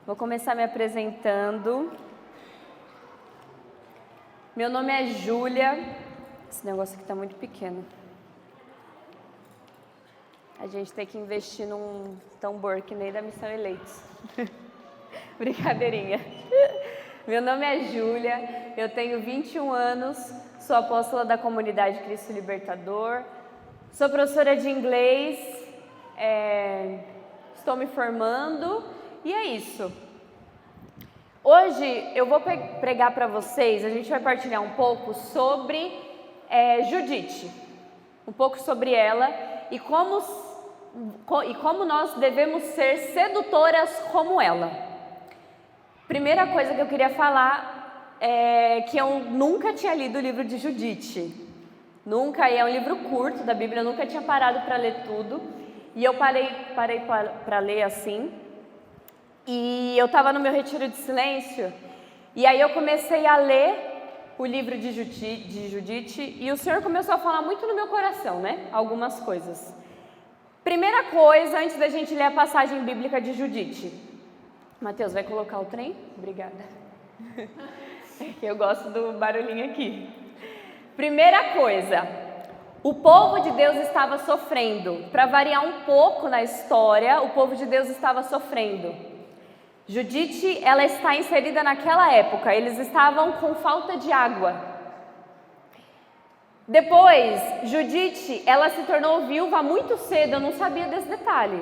Vou começar me apresentando. Meu nome é Júlia. Esse negócio aqui está muito pequeno. A gente tem que investir num tambor que nem da Missão Eleitos. Brincadeirinha. Meu nome é Júlia, eu tenho 21 anos, sou apóstola da comunidade Cristo Libertador, sou professora de inglês, estou me formando e é isso. Hoje eu vou pregar para vocês, a gente vai partilhar um pouco sobre Judite, um pouco sobre ela e como nós devemos ser sedutoras como ela. Primeira coisa que eu queria falar é que eu nunca tinha lido o livro de Judite. Nunca, e é um livro curto da Bíblia, eu nunca tinha parado para ler tudo. E eu parei para ler assim. E eu estava no meu retiro de silêncio, e aí eu comecei a ler o livro de Judite, e o Senhor começou a falar muito no meu coração, né? Algumas coisas. Primeira coisa, antes da gente ler a passagem bíblica de Judite. Mateus, vai colocar o trem? Obrigada. Eu gosto do barulhinho aqui. Primeira coisa, o povo de Deus estava sofrendo. Para variar um pouco na história, o povo de Deus estava sofrendo. Judite, ela está inserida naquela época, eles estavam com falta de água. Depois, Judite, ela se tornou viúva muito cedo, eu não sabia desse detalhe.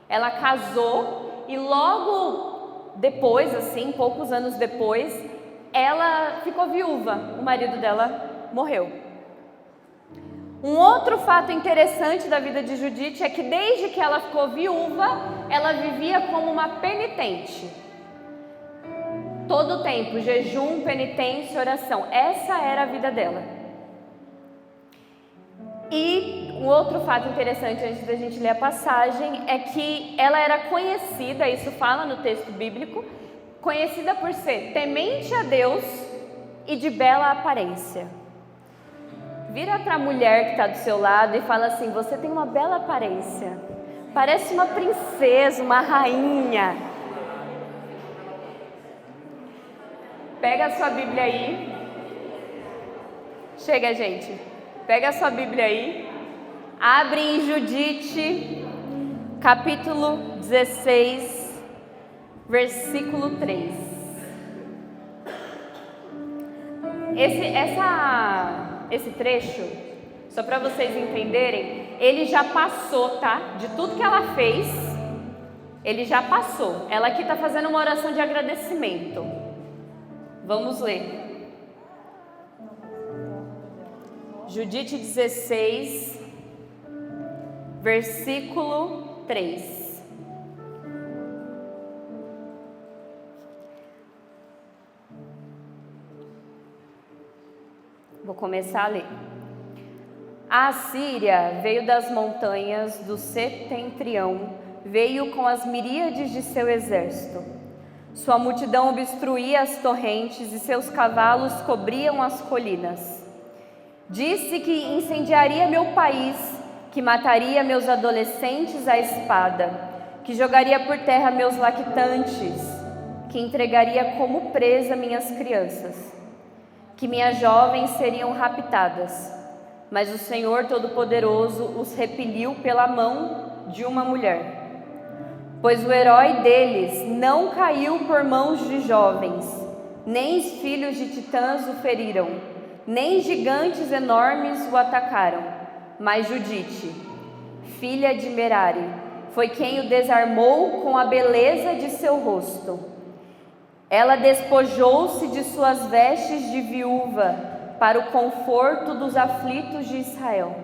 Ela casou e logo depois, assim, poucos anos depois, ela ficou viúva, o marido dela morreu. Um outro fato interessante da vida de Judite é que desde que ela ficou viúva, ela vivia como uma penitente. Todo o tempo, jejum, penitência, oração, essa era a vida dela. E um outro fato interessante antes da gente ler a passagem é que ela era conhecida, isso fala no texto bíblico, conhecida por ser temente a Deus e de bela aparência. Vira para a mulher que está do seu lado e fala assim: você tem uma bela aparência, parece uma princesa, uma rainha. Pega a sua Bíblia aí. Chega, gente. Pega a sua Bíblia aí. Abre em Judite, capítulo 16, versículo 3. Esse trecho, só para vocês entenderem, ele já passou, tá? De tudo que ela fez, ele já passou. Ela aqui está fazendo uma oração de agradecimento. Vamos ler. Judite 16, versículo 3. Vou começar a ler. A Assíria veio das montanhas do setentrião, veio com as miríades de seu exército. Sua multidão obstruía as torrentes e seus cavalos cobriam as colinas. Disse que incendiaria meu país, que mataria meus adolescentes à espada, que jogaria por terra meus lactantes, que entregaria como presa minhas crianças, que minhas jovens seriam raptadas, mas o Senhor Todo-Poderoso os repeliu pela mão de uma mulher. Pois o herói deles não caiu por mãos de jovens, nem os filhos de titãs o feriram, nem gigantes enormes o atacaram, mas Judite, filha de Merari, foi quem o desarmou com a beleza de seu rosto. Ela despojou-se de suas vestes de viúva para o conforto dos aflitos de Israel.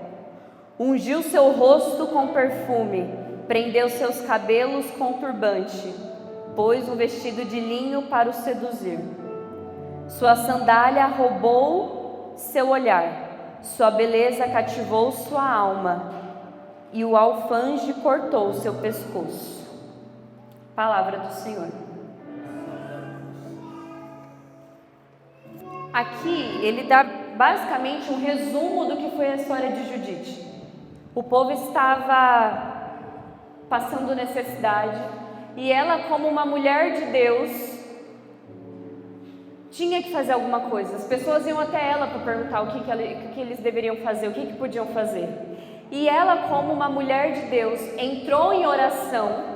Ungiu seu rosto com perfume, prendeu seus cabelos com turbante, pôs um vestido de linho para o seduzir. Sua sandália roubou seu olhar, sua beleza cativou sua alma, e o alfange cortou seu pescoço. Palavra do Senhor. Aqui ele dá basicamente um resumo do que foi a história de Judite. O povo estava passando necessidade, e ela, como uma mulher de Deus, tinha que fazer alguma coisa. As pessoas iam até ela para perguntar o que eles deveriam fazer, o que podiam fazer. E ela, como uma mulher de Deus, entrou em oração.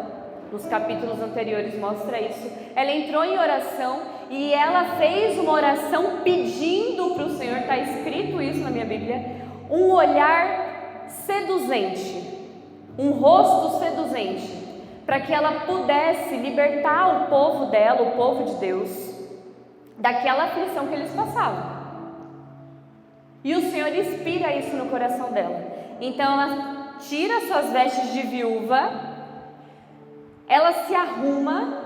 Nos capítulos anteriores mostra isso. Ela entrou em oração e ela fez uma oração pedindo para o Senhor, está escrito isso na minha Bíblia, um olhar seduzente, um rosto seduzente, para que ela pudesse libertar o povo dela, o povo de Deus, daquela aflição que eles passavam. E o Senhor inspira isso no coração dela. Então ela tira suas vestes de viúva, ela se arruma,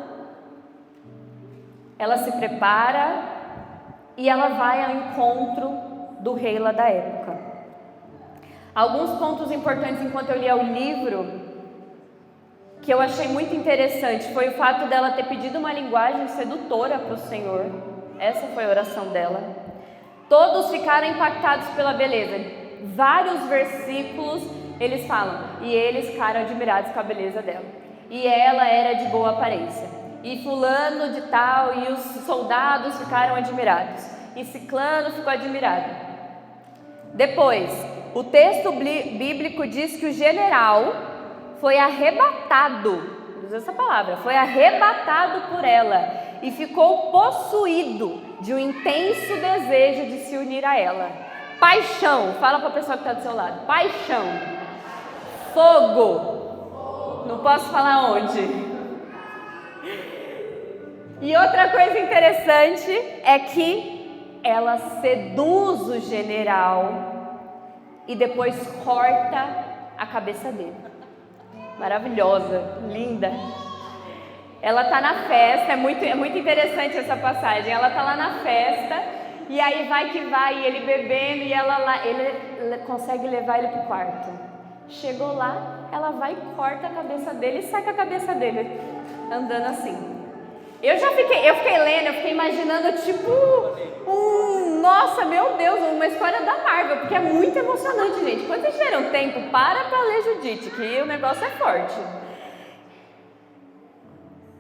ela se prepara e ela vai ao encontro do rei lá da época. Alguns pontos importantes enquanto eu lia o livro que eu achei muito interessante foi o fato dela ter pedido uma linguagem sedutora para o Senhor. Essa foi a oração dela. Todos ficaram impactados pela beleza. Vários versículos eles falam, e eles ficaram admirados com a beleza dela. E ela era de boa aparência. E fulano de tal, e os soldados ficaram admirados. E ciclano ficou admirado. Depois, o texto bíblico diz que o general foi arrebatado, usa essa palavra, foi arrebatado por ela e ficou possuído de um intenso desejo de se unir a ela. Paixão, fala para a pessoa que está do seu lado, paixão, fogo, não posso falar onde. E outra coisa interessante é que ela seduz o general e depois corta a cabeça dele. Maravilhosa, linda. Ela está na festa, é muito interessante essa passagem. Ela está lá na festa e aí vai que vai, e ele bebendo e ele consegue levar ele para o quarto. Chegou lá, ela vai e corta a cabeça dele e sai com a cabeça dele andando assim. Eu fiquei lendo, eu fiquei imaginando tipo nossa, meu Deus, uma história da Marvel, porque é muito emocionante, gente. Quando vocês tiveram tempo, para ler Judite, que o negócio é forte.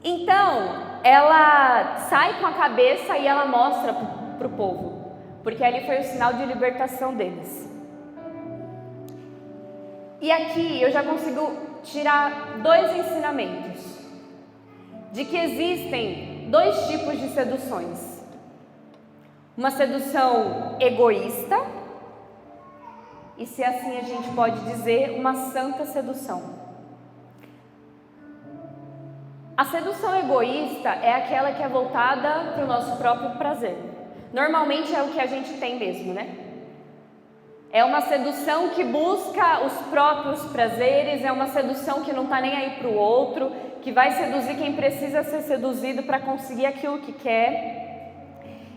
Então, ela sai com a cabeça e ela mostra para o povo, porque ali foi o sinal de libertação deles. E aqui eu já consigo tirar 2 ensinamentos, de que existem 2 tipos de seduções. Uma sedução egoísta, e se assim a gente pode dizer, uma santa sedução. A sedução egoísta é aquela que é voltada para o nosso próprio prazer. Normalmente é o que a gente tem mesmo, né? É uma sedução que busca os próprios prazeres, é uma sedução que não está nem aí para o outro, que vai seduzir quem precisa ser seduzido para conseguir aquilo que quer.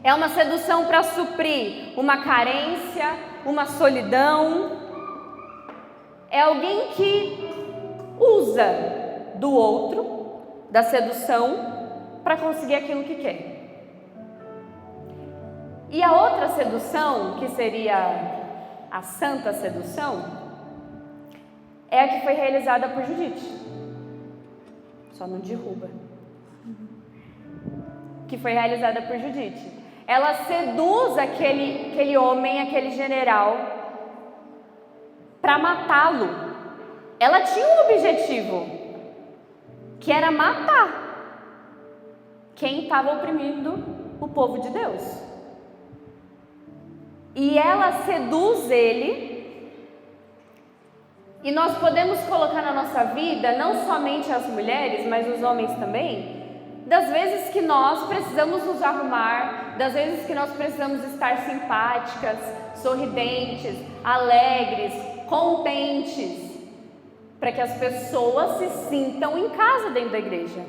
É uma sedução para suprir uma carência, uma solidão. É alguém que usa do outro, da sedução, para conseguir aquilo que quer. E a outra sedução, que seria a santa sedução, é a que foi realizada por Judite. Só não derruba. Que foi realizada por Judite. Ela seduz aquele homem, aquele general, para matá-lo. Ela tinha um objetivo, que era matar quem estava oprimindo o povo de Deus. E ela seduz ele, e nós podemos colocar na nossa vida, não somente as mulheres, mas os homens também, das vezes que nós precisamos nos arrumar, das vezes que nós precisamos estar simpáticas, sorridentes, alegres, contentes, para que as pessoas se sintam em casa dentro da igreja.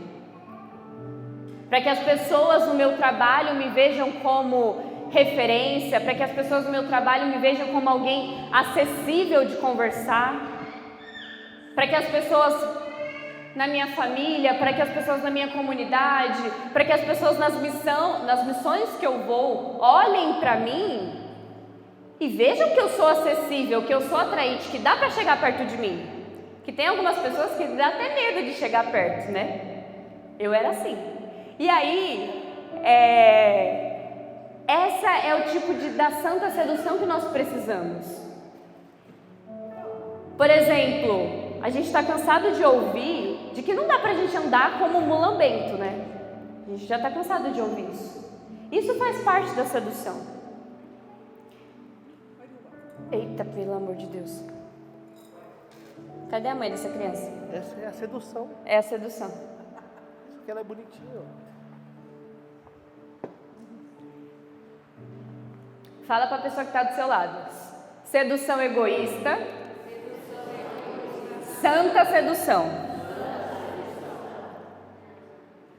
Para que as pessoas no meu trabalho me vejam como referência, para que as pessoas no meu trabalho me vejam como alguém acessível de conversar, para que as pessoas na minha família, para que as pessoas na minha comunidade, para que as pessoas nas missões que eu vou, olhem para mim e vejam que eu sou acessível, que eu sou atraente, que dá para chegar perto de mim. Que tem algumas pessoas que dá até medo de chegar perto, né? Eu era assim. E aí, essa é o tipo da santa sedução que nós precisamos. Por exemplo, a gente está cansado de ouvir de que não dá pra gente andar como um mulambento, né? A gente já está cansado de ouvir isso. Isso faz parte da sedução. Eita, pelo amor de Deus. Cadê a mãe dessa criança? Essa é a sedução. É a sedução. Porque ela é bonitinha. Fala para a pessoa que está do seu lado. Sedução egoísta. Santa sedução.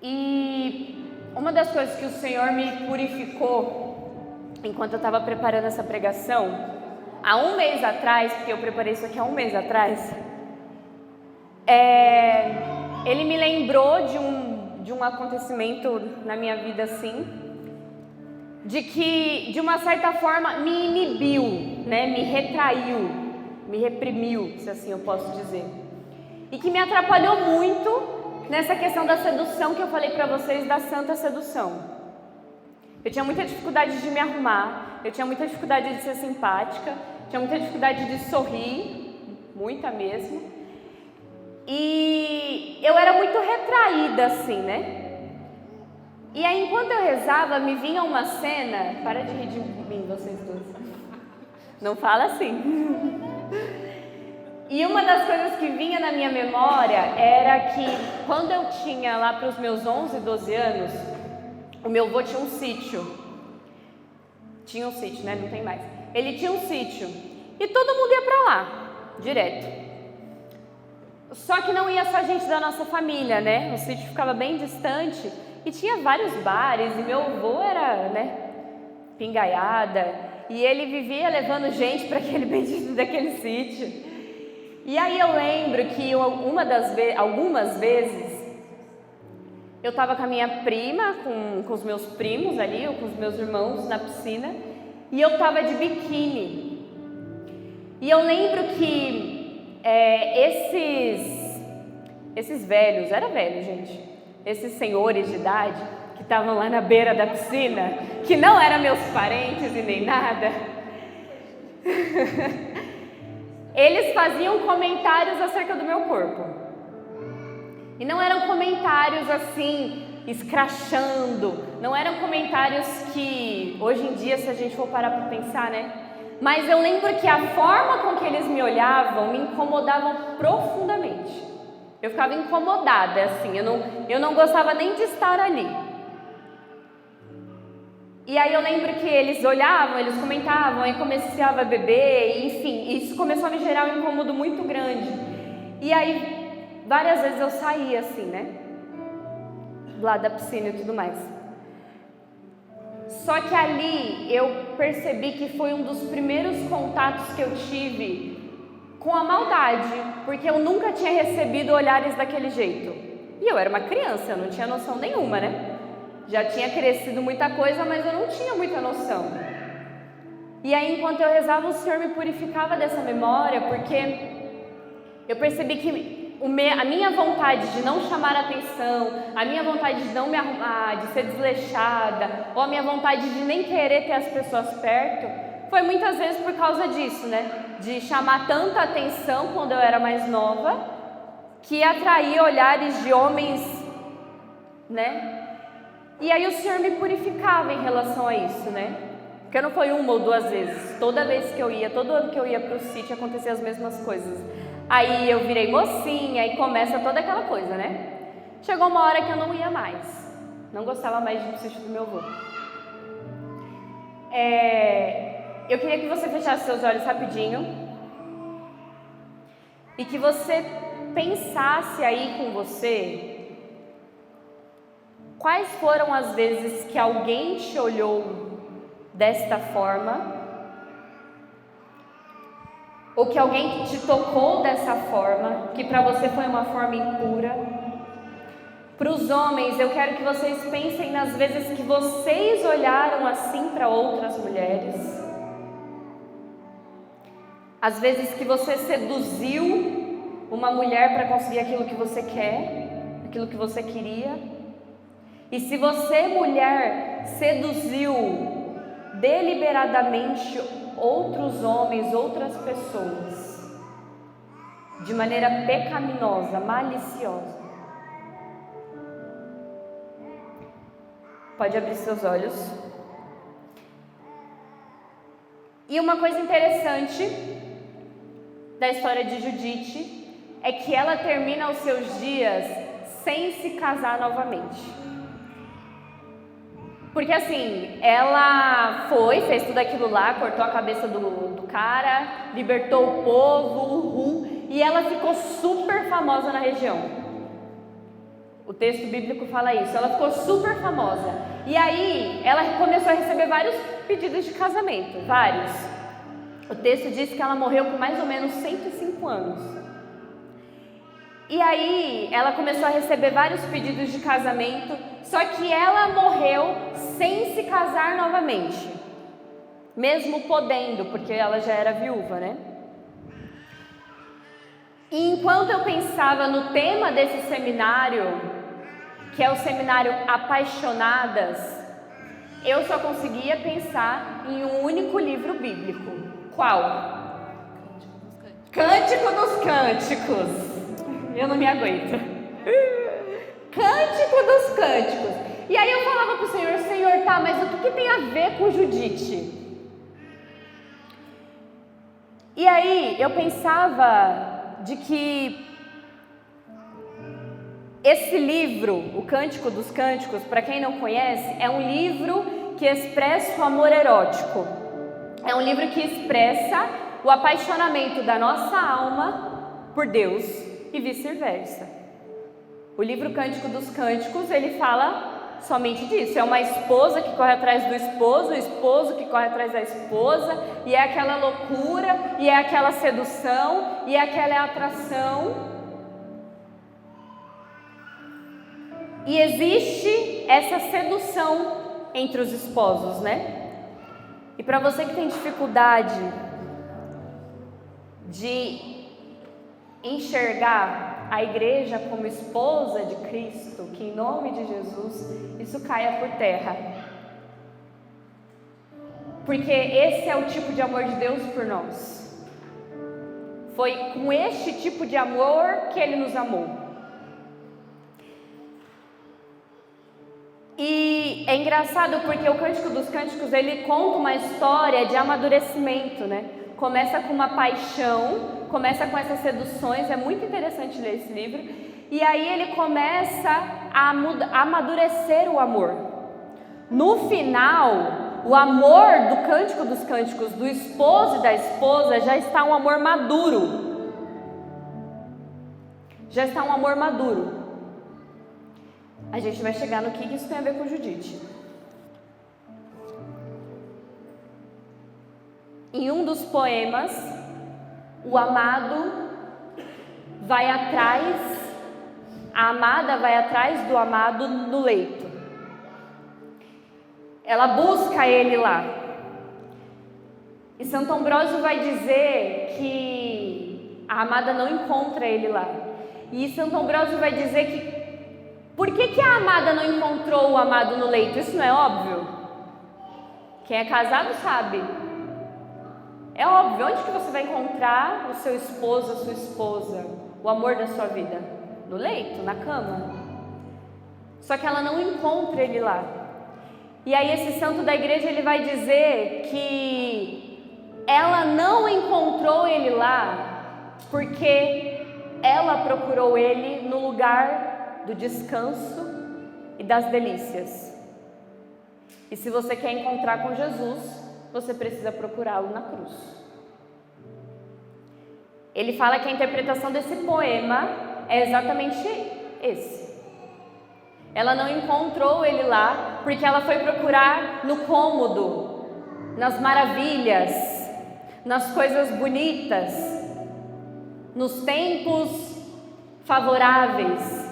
E uma das coisas que o Senhor me purificou enquanto eu estava preparando essa pregação, há um mês atrás, porque eu preparei isso aqui há um mês atrás, ele me lembrou de um acontecimento na minha vida assim, de que de uma certa forma me inibiu, né? Me retraiu, me reprimiu, se assim eu posso dizer, e que me atrapalhou muito nessa questão da sedução que eu falei para vocês, da santa sedução. Eu tinha muita dificuldade de me arrumar, eu tinha muita dificuldade de ser simpática, tinha muita dificuldade de sorrir, muita mesmo. E eu era muito retraída assim, né? E aí enquanto eu rezava, me vinha uma cena, para de rir de mim vocês dois, não fala assim. E uma das coisas que vinha na minha memória era que quando eu tinha lá para os meus 11, 12 anos, o meu avô tinha um sítio. Tinha um sítio, né? Não tem mais. Ele tinha um sítio e todo mundo ia para lá, direto. Só que não ia só gente da nossa família, né? O sítio ficava bem distante e tinha vários bares e meu avô era, né, pingaiada e ele vivia levando gente para aquele bendito daquele sítio. E aí eu lembro que algumas vezes eu estava com a minha prima, com os meus primos ali, ou com os meus irmãos na piscina, e eu estava de biquíni. E eu lembro que esses velhos, era velho gente, esses senhores de idade que estavam lá na beira da piscina, que não eram meus parentes e nem nada, eles faziam comentários acerca do meu corpo. E não eram comentários assim, escrachando. Não eram comentários que, hoje em dia, se a gente for parar para pensar, né? Mas eu lembro que a forma com que eles me olhavam me incomodavam profundamente. Eu ficava incomodada, assim. Eu não gostava nem de estar ali. E aí eu lembro que eles olhavam, eles comentavam, aí começava a beber, enfim, isso começou a me gerar um incômodo muito grande. E aí, várias vezes eu saía assim, né? Lá da piscina e tudo mais. Só que ali eu percebi que foi um dos primeiros contatos que eu tive com a maldade, porque eu nunca tinha recebido olhares daquele jeito. E eu era uma criança, eu não tinha noção nenhuma, né? Já tinha crescido muita coisa, mas eu não tinha muita noção. E aí, enquanto eu rezava, o Senhor me purificava dessa memória, porque eu percebi que a minha vontade de não chamar atenção, a minha vontade de não me arrumar, de ser desleixada, ou a minha vontade de nem querer ter as pessoas perto, foi muitas vezes por causa disso, né? De chamar tanta atenção quando eu era mais nova, que atraía olhares de homens, né? E aí o Senhor me purificava em relação a isso, né? Porque não foi uma ou duas vezes. Toda vez que eu ia, todo ano que eu ia para o sítio, acontecia as mesmas coisas. Aí eu virei mocinha e começa toda aquela coisa, né? Chegou uma hora que eu não ia mais. Não gostava mais de ir para o sítio do meu avô. Eu queria que você fechasse seus olhos rapidinho. E que você pensasse aí com você... Quais foram as vezes que alguém te olhou desta forma? Ou que alguém te tocou dessa forma, que para você foi uma forma impura? Para os homens, eu quero que vocês pensem nas vezes que vocês olharam assim para outras mulheres. As vezes que você seduziu uma mulher para conseguir aquilo que você quer, aquilo que você queria. E se você, mulher, seduziu deliberadamente outros homens, outras pessoas, de maneira pecaminosa, maliciosa, pode abrir seus olhos. E uma coisa interessante da história de Judite é que ela termina os seus dias sem se casar novamente. Porque assim, ela fez tudo aquilo lá, cortou a cabeça do cara, libertou o povo, e ela ficou super famosa na região. O texto bíblico fala isso, ela ficou super famosa. E aí, ela começou a receber vários pedidos de casamento, vários. O texto diz que ela morreu com mais ou menos 105 anos. E aí, ela começou a receber vários pedidos de casamento, só que ela morreu sem se casar novamente. Mesmo podendo, porque ela já era viúva, né? E enquanto eu pensava no tema desse seminário, que é o seminário Apaixonadas, eu só conseguia pensar em um único livro bíblico. Qual? Cântico dos Cânticos. Eu não me aguento. Cântico dos Cânticos. E aí eu falava para o Senhor, Senhor, tá, mas o que tem a ver com Judite? E aí eu pensava de que esse livro, o Cântico dos Cânticos, para quem não conhece, é um livro que expressa o amor erótico. É um livro que expressa o apaixonamento da nossa alma por Deus e vice-versa. O livro Cântico dos Cânticos, ele fala somente disso. É uma esposa que corre atrás do esposo, o esposo que corre atrás da esposa, e é aquela loucura, e é aquela sedução, e é aquela atração. E existe essa sedução entre os esposos, né? E para você que tem dificuldade de enxergar a igreja como esposa de Cristo, que em nome de Jesus isso caia por terra. Porque esse é o tipo de amor de Deus por nós. Foi com este tipo de amor que Ele nos amou. E é engraçado porque o Cântico dos Cânticos, ele conta uma história de amadurecimento, né? Começa com uma paixão, começa com essas seduções, é muito interessante ler esse livro. E aí ele começa a amadurecer o amor. No final, o amor do Cântico dos Cânticos, do esposo e da esposa, já está um amor maduro. Já está um amor maduro. A gente vai chegar no que isso tem a ver com Judite. Em um dos poemas, o amado vai atrás, a amada vai atrás do amado no leito. Ela busca ele lá. E Santo Ambrósio vai dizer que a amada não encontra ele lá. E Santo Ambrósio vai dizer que por que a amada não encontrou o amado no leito? Isso não é óbvio? Quem é casado sabe. É óbvio. Onde que você vai encontrar o seu esposo, a sua esposa, o amor da sua vida? No leito, na cama. Só que ela não encontra ele lá. E aí esse santo da igreja, ele vai dizer que ela não encontrou ele lá porque ela procurou ele no lugar do descanso e das delícias. E se você quer encontrar com Jesus, você precisa procurá-lo na cruz. Ele fala que a interpretação desse poema é exatamente esse. Ela não encontrou ele lá porque ela foi procurar no cômodo, nas maravilhas, nas coisas bonitas, nos tempos favoráveis.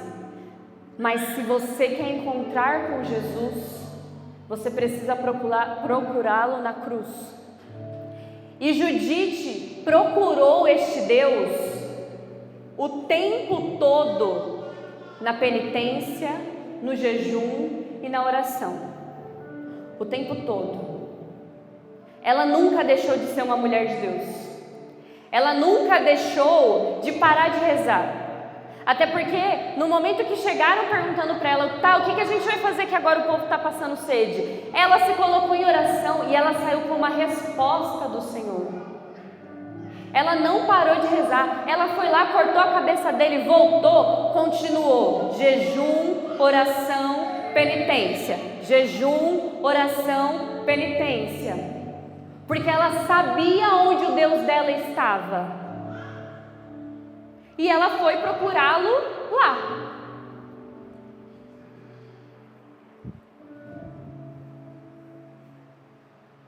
Mas se você quer encontrar com Jesus, você precisa procurá-lo na cruz. E Judite procurou este Deus o tempo todo na penitência, no jejum e na oração. O tempo todo. Ela nunca deixou de ser uma mulher de Deus. Ela nunca deixou de parar de rezar. Até porque, no momento que chegaram perguntando para ela, tá, o que a gente vai fazer que agora o povo está passando sede? Ela se colocou em oração e ela saiu com uma resposta do Senhor. Ela não parou de rezar. Ela foi lá, cortou a cabeça dele, voltou, continuou. Jejum, oração, penitência. Jejum, oração, penitência. Porque ela sabia onde o Deus dela estava. E ela foi procurá-lo lá.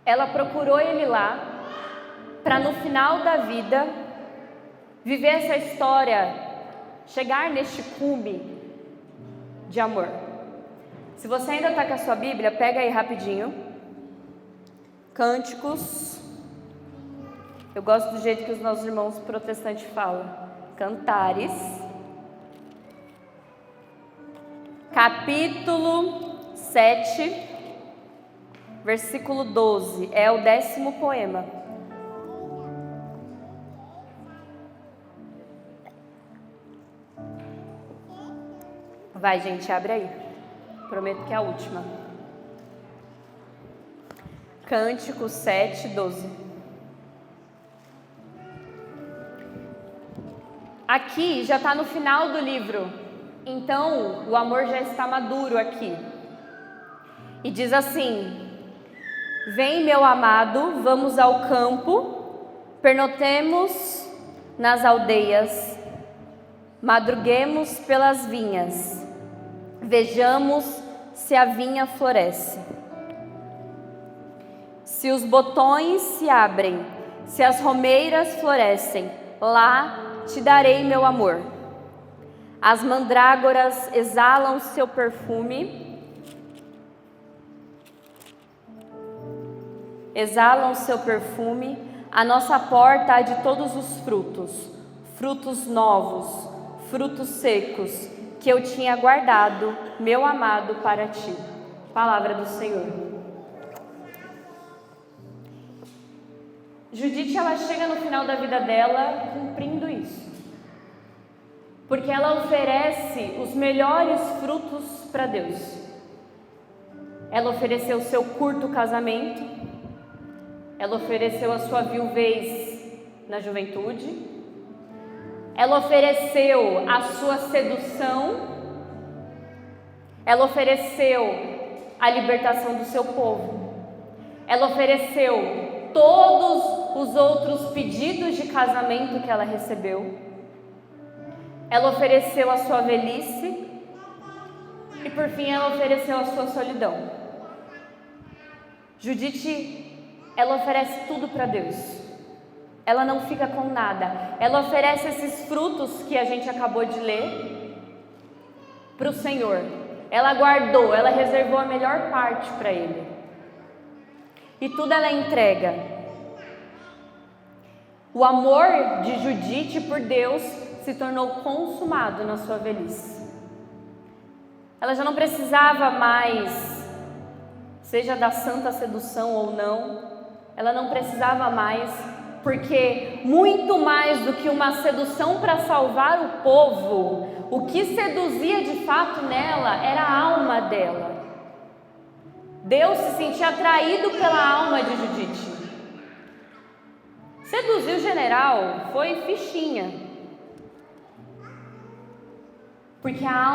Ela procurou ele lá, para no final da vida, viver essa história, chegar neste cume de amor. Se você ainda está com a sua Bíblia, pega aí rapidinho. Cânticos. Eu gosto do jeito que os nossos irmãos protestantes falam. Cantares. Capítulo 7, versículo 12. É o 10º poema. Vai, gente, abre aí. Prometo que é a última. Cântico 7, 12. Aqui já está no final do livro, então o amor já está maduro aqui. E diz assim: vem, meu amado, vamos ao campo, pernotemos nas aldeias, madruguemos pelas vinhas, vejamos se a vinha floresce. Se os botões se abrem, se as romeiras florescem, lá te darei meu amor. As mandrágoras exalam seu perfume, a nossa porta há de todos os frutos, frutos novos, frutos secos, que eu tinha guardado, meu amado, para ti. Palavra do Senhor. Judite, ela chega no final da vida dela cumprindo isso. Porque ela oferece os melhores frutos para Deus. Ela ofereceu o seu curto casamento. Ela ofereceu a sua viuvez na juventude. Ela ofereceu a sua sedução. Ela ofereceu a libertação do seu povo. Ela ofereceu todos os outros pedidos de casamento que ela recebeu. Ela ofereceu a sua velhice e por fim ela ofereceu a sua solidão. Judite, ela oferece tudo para Deus. Ela não fica com nada. Ela oferece esses frutos que a gente acabou de ler para o Senhor. Ela guardou, ela reservou a melhor parte para Ele. E tudo ela entrega. O amor de Judite por Deus se tornou consumado na sua velhice. Ela já não precisava mais, seja da santa sedução ou não, ela não precisava mais, porque muito mais do que uma sedução para salvar o povo, o que seduzia de fato nela era a alma dela. Deus se sentia atraído pela alma de Judite. Seduzir o general foi fichinha. Porque a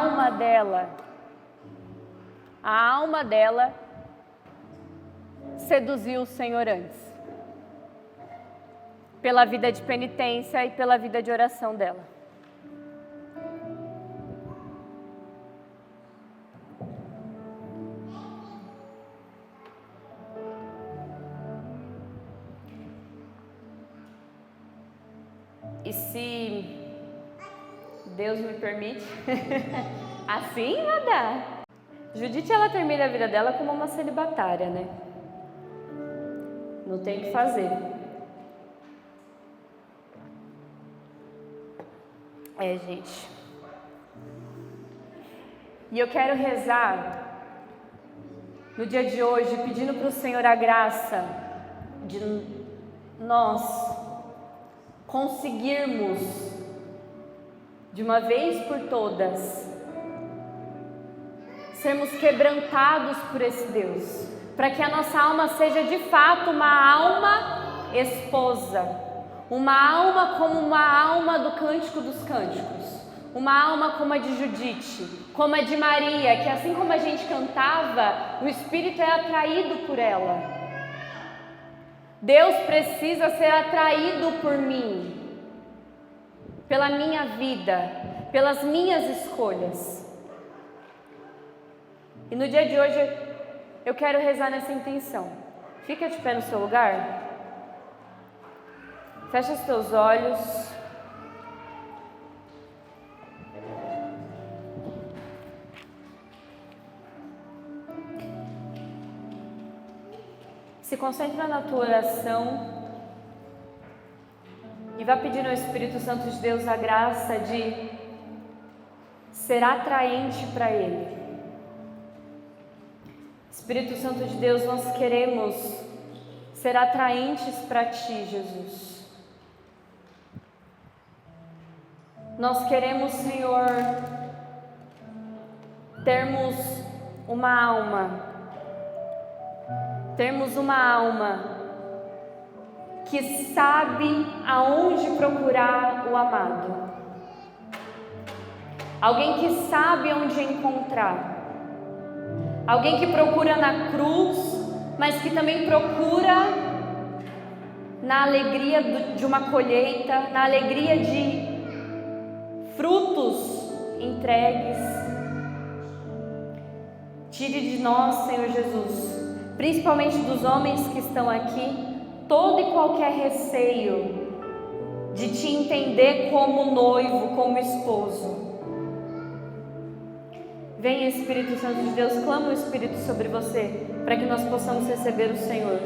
alma dela seduziu o Senhor antes. Pela vida de penitência e pela vida de oração dela. E se Deus me permite, assim vai dar. Judite, ela termina a vida dela como uma celibatária, né? Não tem o que fazer. Gente. E eu quero rezar no dia de hoje, pedindo para o Senhor a graça de nós conseguirmos, de uma vez por todas, sermos quebrantados por esse Deus, para que a nossa alma seja de fato uma alma esposa, uma alma como uma alma do Cântico dos Cânticos, uma alma como a de Judite, como a de Maria, que assim como a gente cantava, o Espírito é atraído por ela. Deus precisa ser atraído por mim, pela minha vida, pelas minhas escolhas. E no dia de hoje eu quero rezar nessa intenção. Fica de pé no seu lugar. Fecha os teus olhos. Se concentra na tua oração e vá pedindo ao Espírito Santo de Deus a graça de ser atraente para Ele. Espírito Santo de Deus, nós queremos ser atraentes para Ti, Jesus. Nós queremos, Senhor, termos uma alma que sabe aonde procurar o amado. Alguém que sabe onde encontrar. Alguém que procura na cruz, mas que também procura na alegria de uma colheita, na alegria de frutos entregues. Tire de nós, Senhor Jesus, principalmente dos homens que estão aqui, todo e qualquer receio de Te entender como noivo, como esposo. Venha, Espírito Santo de Deus, clama o Espírito sobre você, para que nós possamos receber o Senhor.